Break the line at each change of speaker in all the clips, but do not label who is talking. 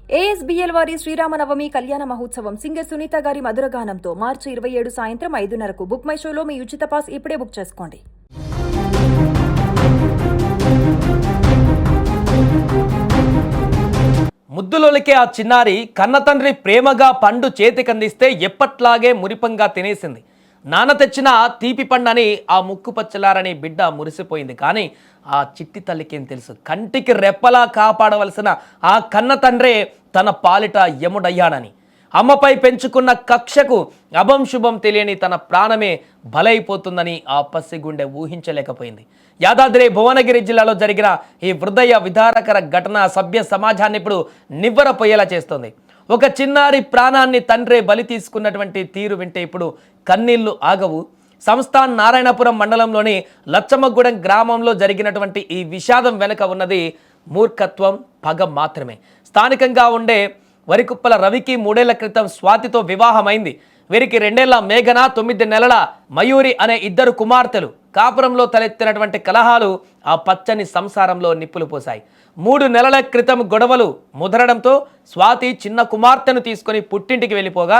ASBL వారి శ్రీరామనవమి కళ్యాణ మహోత్సవం సింగర్ సునీత గారి మధురగానంతో మార్చి 27 సాయంత్రం 5:30కు బుక్ మై షోలో మీ ఉచిత పాస్ ఇప్పుడే బుక్ చేసుకోండి.
ముద్దులోలికే ఆ చిన్నారి కన్నతండ్రి ప్రేమగా పండు చేతికందిస్తే ఎప్పట్లాగే మురిపంగా తినేసింది. నాన్న తెచ్చిన తీపి పండని ఆ ముక్కు పచ్చలారని బిడ్డ మురిసిపోయింది. కానీ ఆ చిట్టి తల్లికేం తెలుసు, కంటికి రెప్పలా కాపాడవలసిన ఆ కన్న తండ్రే తన పాలిట యముడయ్యాడని. అమ్మపై పెంచుకున్న కక్షకు అభం శుభం తెలియని తన ప్రాణమే బలైపోతుందని ఆ పసిగుండె ఊహించలేకపోయింది. యాదాద్రి భువనగిరి జిల్లాలో జరిగిన ఈ హృదయ విదారకర ఘటన సభ్య సమాజాన్ని ఇప్పుడు నివ్వెరపోయేలా చేస్తోంది. ఒక చిన్నారి ప్రాణాన్ని తండ్రే బలి తీసుకున్నటువంటి తీరు వింటే ఇప్పుడు కన్నీళ్లు ఆగవు. సంస్థాన్ నారాయణపురం మండలంలోని లచ్చమ్మగూడెం గ్రామంలో జరిగినటువంటి ఈ విషాదం వెనుక ఉన్నది మూర్ఖత్వం, పగ మాత్రమే. స్థానికంగా ఉండే వరికుప్పల రవికి 3 ఏళ్ల క్రితం స్వాతితో వివాహమైంది. వీరికి 2 ఏళ్ల మేఘన, 9 నెలల మయూరి అనే 2 కుమార్తెలు. కాపురంలో తలెత్తినటువంటి కలహాలు ఆ పచ్చని సంసారంలో నిప్పులు పోశాయి. 3 నెలల క్రితం గొడవలు ముదరడంతో స్వాతి చిన్న కుమార్తెను తీసుకొని పుట్టింటికి వెళ్ళిపోగా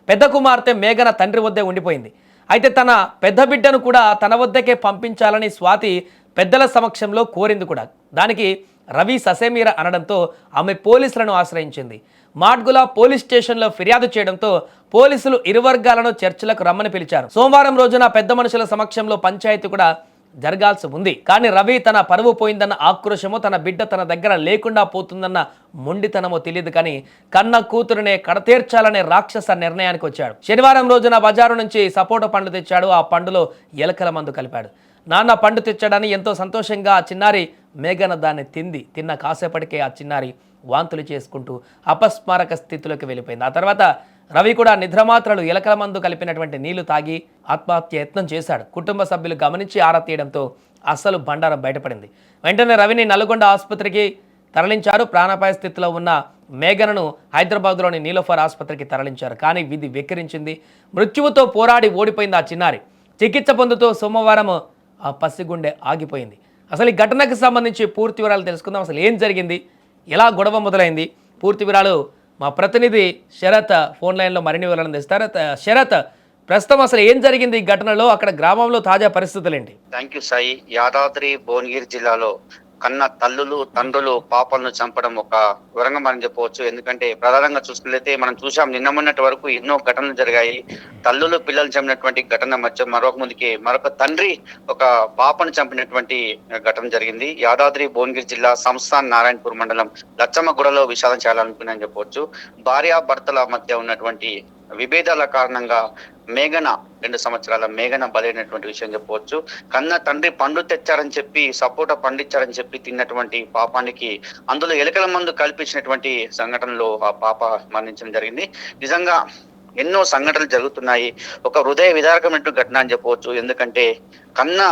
పెద్ద కుమార్తె మేఘన తండ్రి వద్దే ఉండిపోయింది. అయితే తన పెద్ద బిడ్డను కూడా తన వద్దకే పంపించాలని స్వాతి పెద్దల సమక్షంలో కోరింది కూడా. దానికి రవి ససేమీర అనడంతో ఆమె పోలీసులను ఆశ్రయించింది. మాడ్గుల పోలీస్ స్టేషన్లో ఫిర్యాదు చేయడంతో పోలీసులు ఇరు వర్గాలను చర్చలకు రమ్మని పిలిచారు. సోమవారం రోజున పెద్ద మనుషుల సమక్షంలో పంచాయతీ కూడా జరగాల్సి ఉంది. కానీ రవి తన పరువు పోయిందన్న ఆక్రోశమో, తన బిడ్డ తన దగ్గర లేకుండా పోతుందన్న మొండితనమో తెలియదు కానీ కన్న కూతురునే కడతీర్చాలనే రాక్షస నిర్ణయానికి వచ్చాడు. శనివారం రోజున బజారు నుంచి సపోటా పండు తెచ్చాడు. ఆ పండులో ఎలకల మందు కలిపాడు. నాన్న పండు తెచ్చాడని ఎంతో సంతోషంగా ఆ చిన్నారి మేఘన దాన్ని తిన్న కాసేపటికే ఆ చిన్నారి వాంతులు చేసుకుంటూ అపస్మారక స్థితిలోకి వెళ్ళిపోయింది. ఆ తర్వాత రవి కూడా నిద్రమాత్రలు ఎలకల మందు కలిపినటువంటి నీళ్లు తాగి ఆత్మహత్య యత్నం చేశాడు. కుటుంబ సభ్యులు గమనించి ఆరా తీయడంతో అసలు బండారం బయటపడింది. వెంటనే రవిని నల్గొండ ఆసుపత్రికి తరలించారు. ప్రాణాపాయ స్థితిలో ఉన్న మేఘనను హైదరాబాద్లోని నీలోఫర్ ఆసుపత్రికి తరలించారు. కానీ విధి వెక్కిరించింది. మృత్యువుతో పోరాడి ఓడిపోయింది ఆ చిన్నారి. చికిత్స పొందుతూ సోమవారం ఆ పసిగుండె ఆగిపోయింది. అసలు ఈ ఘటనకు సంబంధించి పూర్తి వివరాలు తెలుసుకుందాం. అసలు ఏం జరిగింది, ఎలా గొడవ మొదలైంది, పూర్తి వివరాలు మా ప్రతినిధి శరత్ ఫోన్ లైన్లో మరిన్ని వివరాలు అందిస్తారు. శరత్, ప్రస్తుతం అసలు ఏం జరిగింది ఈ ఘటనలో, అక్కడ గ్రామంలో తాజా పరిస్థితులు ఏంటి?
Thank you Sai. యాదాద్రి భువనగిరి జిల్లాలో కన్న తల్లులు తండ్రులు పాపలను చంపడం ఒక వరంగం అని చెప్పవచ్చు. ఎందుకంటే ప్రధానంగా చూసుకున్నట్లయితే మనం చూసాం, నిన్న మొన్నటి వరకు ఎన్నో ఘటనలు జరిగాయి. తల్లులు పిల్లలు చంపినటువంటి ఘటన మధ్య మరొక తండ్రి ఒక పాపను చంపినటువంటి ఘటన జరిగింది. యాదాద్రి భువనగిరి జిల్లా సంస్థాన్ నారాయణపూర్ మండలం లచ్చమ్మగూడలో విషాదం చేయాలనుకున్నాను చెప్పవచ్చు. భార్యాభర్తల మధ్య ఉన్నటువంటి విభేదాల కారణంగా మేఘన 2 సంవత్సరాల మేఘన బలైనటువంటి విషయం చెప్పవచ్చు. కన్న తండ్రి పండు తెచ్చారని చెప్పి సపోటా పండించారని చెప్పి తిన్నటువంటి పాపానికి అందులో ఎలకల మందు కల్పించినటువంటి సంఘటనలో ఆ పాప మరణించడం జరిగింది. నిజంగా ఎన్నో సంఘటనలు జరుగుతున్నాయి. ఒక హృదయ విదారకమైనటువంటి ఘటన అని చెప్పవచ్చు. ఎందుకంటే కన్న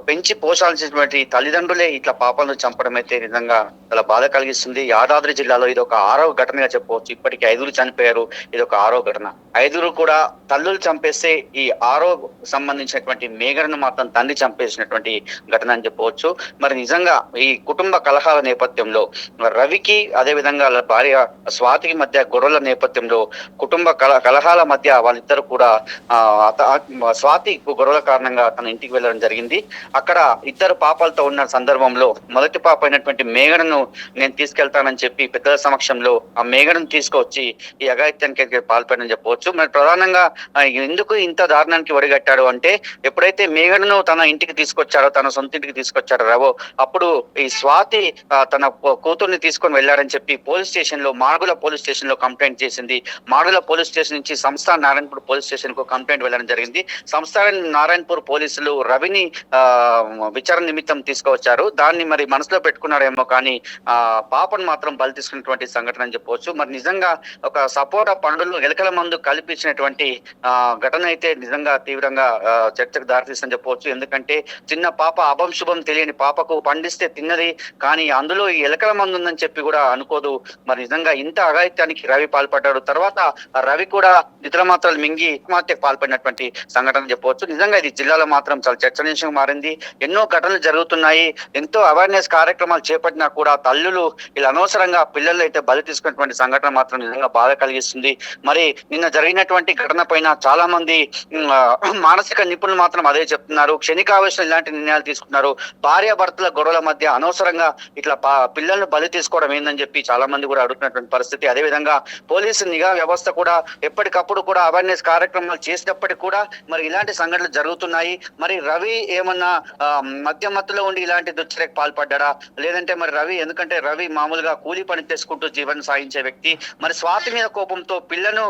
పెంచి పోషాల్సినటువంటి తల్లిదండ్రులే ఇట్లా పాపలను చంపడం అయితే నిజంగా చాలా బాధ కలిగిస్తుంది. యాదాద్రి జిల్లాలో ఇది ఒక 6వ ఘటనగా చెప్పవచ్చు. ఇప్పటికి 5 చనిపోయారు, ఇది ఒక 6వ ఘటన. 5 కూడా తల్లులు చంపేస్తే ఈ 6వ సంబంధించినటువంటి మేఘనను మాత్రం తండ్రి చంపేసినటువంటి ఘటన అని చెప్పవచ్చు. మరి నిజంగా ఈ కుటుంబ కలహాల నేపథ్యంలో రవికి అదే విధంగా భార్య స్వాతికి మధ్య గొడవల నేపథ్యంలో కుటుంబ కలహాల మధ్య వాళ్ళిద్దరు కూడా స్వాతి గొడవల కారణంగా తన ఇంటికి వెళ్ళడం జరిగింది. అక్కడ 2 పాపలతో ఉన్న సందర్భంలో మొదటి పాప అయినటువంటి మేఘనను నేను తీసుకెళ్తానని చెప్పి పెద్దల సమక్షంలో ఆ మేఘనను తీసుకొచ్చి ఈ అఘాయిత్యానికి పాల్పడని చెప్పవచ్చు. మరి ప్రధానంగా ఎందుకు ఇంత దారుణానికి ఒడిగట్టాడు అంటే, ఎప్పుడైతే మేఘనను తన ఇంటికి తీసుకొచ్చారో, తన సొంత ఇంటికి తీసుకొచ్చారో రవో, అప్పుడు ఈ స్వాతి తన కూతుర్ని తీసుకొని వెళ్ళారని చెప్పి మాడుగుల పోలీస్ స్టేషన్ లో కంప్లైంట్ చేసింది. మాడుగుల పోలీస్ స్టేషన్ నుంచి సంస్థాన్ నారాయణపూర్ పోలీస్ స్టేషన్ కు కంప్లైంట్ వెళ్ళడం జరిగింది. సంస్థాన్ నారాయణపూర్ పోలీసులు రవిని విచారణ నిమిత్తం తీసుకువచ్చారు. దాన్ని మరి మనసులో పెట్టుకున్నాడేమో కానీ పాపను మాత్రం బలి తీసుకున్నటువంటి సంఘటన అని చెప్పవచ్చు. మరి నిజంగా ఒక సపోటా పండులో ఎలకల మందు కల్పించినటువంటి ఘటన అయితే నిజంగా తీవ్రంగా చర్చకు దారితీస్తుందని చెప్పవచ్చు. ఎందుకంటే చిన్న పాప అభం శుభం తెలియని పాపకు పండిస్తే తిన్నది, కానీ అందులో ఈ ఎలకల మందు ఉందని చెప్పి కూడా అనుకోదు. మరి నిజంగా ఇంత అఘాయిత్యానికి రవి పాల్పడ్డాడు. తర్వాత రవి కూడా నిద్రమాత్రలు మింగి ఆత్మహత్యకు పాల్పడినటువంటి సంఘటన చెప్పవచ్చు. నిజంగా ఇది జిల్లాలో మాత్రం చాలా చర్చనీయాంశంగా మారింది. ఎన్నో ఘటనలు జరుగుతున్నాయి, ఎంతో అవేర్నెస్ కార్యక్రమాలు చేపట్టినా కూడా తల్లులు ఇలా అనవసరంగా పిల్లలు అయితే బలి తీసుకున్నటువంటి సంఘటన మాత్రం నిజంగా బాధ కలిగిస్తుంది. మరి నిన్న జరిగినటువంటి ఘటన పైన చాలా మంది మానసిక నిపుణులు మాత్రం అదే చెప్తున్నారు. క్షణికావేశం ఇలాంటి నిర్ణయాలు తీసుకున్నారు. భార్యాభర్తల గొడవల మధ్య అనవసరంగా ఇట్లా పిల్లలను బలి తీసుకోవడం ఏందని చెప్పి చాలా మంది కూడా అడుగుతున్నటువంటి పరిస్థితి. అదేవిధంగా పోలీసు నిఘా వ్యవస్థ కూడా ఎప్పటికప్పుడు కూడా అవేర్నెస్ కార్యక్రమాలు చేసినప్పటికీ కూడా మరి ఇలాంటి సంఘటనలు జరుగుతున్నాయి. మరి రవి ఏమన్నా మధ్యమత్తులో ఉండి ఇలాంటి దుశ్చర్యకు పాల్పడ్డా, లేదంటే మరి రవి, ఎందుకంటే రవి మామూలుగా కూలీ పని చేసుకుంటూ జీవనం సాగించే వ్యక్తి, మరి స్వాతి మీద కోపంతో పిల్లను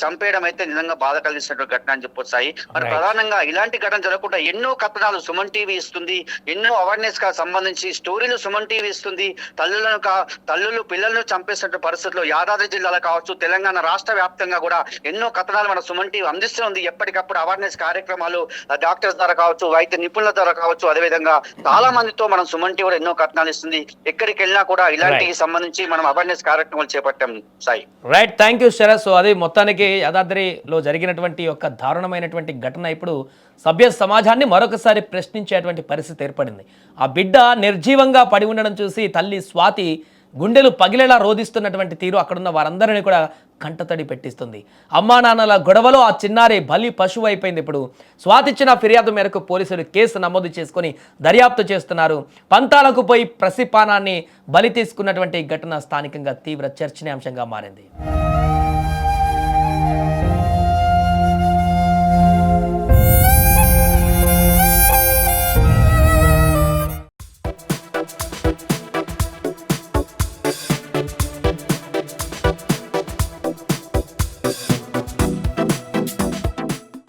చంపేయడం అయితే నిజంగా బాధ కలిగిస్తున్నటువంటి ఘటన అని చెప్పొచ్చాయి. మరి ప్రధానంగా ఇలాంటి ఘటన జరగకుండా ఎన్నో కథనాలు సుమన్ టీవీ ఇస్తుంది, ఎన్నో అవేర్నెస్ కి సంబంధించి స్టోరీలు సుమన్ టీవీ ఇస్తుంది. తల్లులు పిల్లలను చంపేసిన పరిస్థితుల్లో యాదాద్రి జిల్లాలో కావచ్చు, తెలంగాణ రాష్ట్ర వ్యాప్తంగా కూడా ఎన్నో కథనాలు మన సుమన్ టీవీ అందిస్తుంది. ఎప్పటికప్పుడు అవేర్నెస్ కార్యక్రమాలు డాక్టర్స్ ద్వారా కావచ్చు, వైద్య నిపుణుల ద్వారా కావచ్చు, అదేవిధంగా చాలా మందితో మనం సుమన్ టీవీ ఎన్నో కథనాలు ఇస్తుంది. ఎక్కడికి వెళ్ళినా కూడా ఇలాంటికి సంబంధించి మనం అవేర్నెస్ కార్యక్రమాలు చేపట్టాం. Sai
right, thank you Sharath. So అది మొత్తానికి యాదాద్రిలో జరిగినటువంటి ఒక దారుణమైనటువంటి ఘటన ఇప్పుడు సభ్య సమాజాన్ని మరొకసారి ప్రశ్నించేటువంటి పరిస్థితి ఏర్పడింది. ఆ బిడ్డ నిర్జీవంగా పడి ఉండడం చూసి తల్లి స్వాతి గుండెలు పగిలేలా రోధిస్తున్నటువంటి తీరు అక్కడున్న వారందరినీ కూడా కంటతడి పెట్టిస్తుంది. అమ్మా నాన్నల గొడవలో ఆ చిన్నారి బలి పశువు అయిపోయింది. ఇప్పుడు స్వాతి ఇచ్చిన ఫిర్యాదు మేరకు పోలీసులు కేసు నమోదు చేసుకొని దర్యాప్తు చేస్తున్నారు. పంతాలకు పోయి ప్రసిపానాన్ని బలి తీసుకున్నటువంటి ఘటన స్థానికంగా తీవ్ర చర్చనీయాంశంగా మారింది.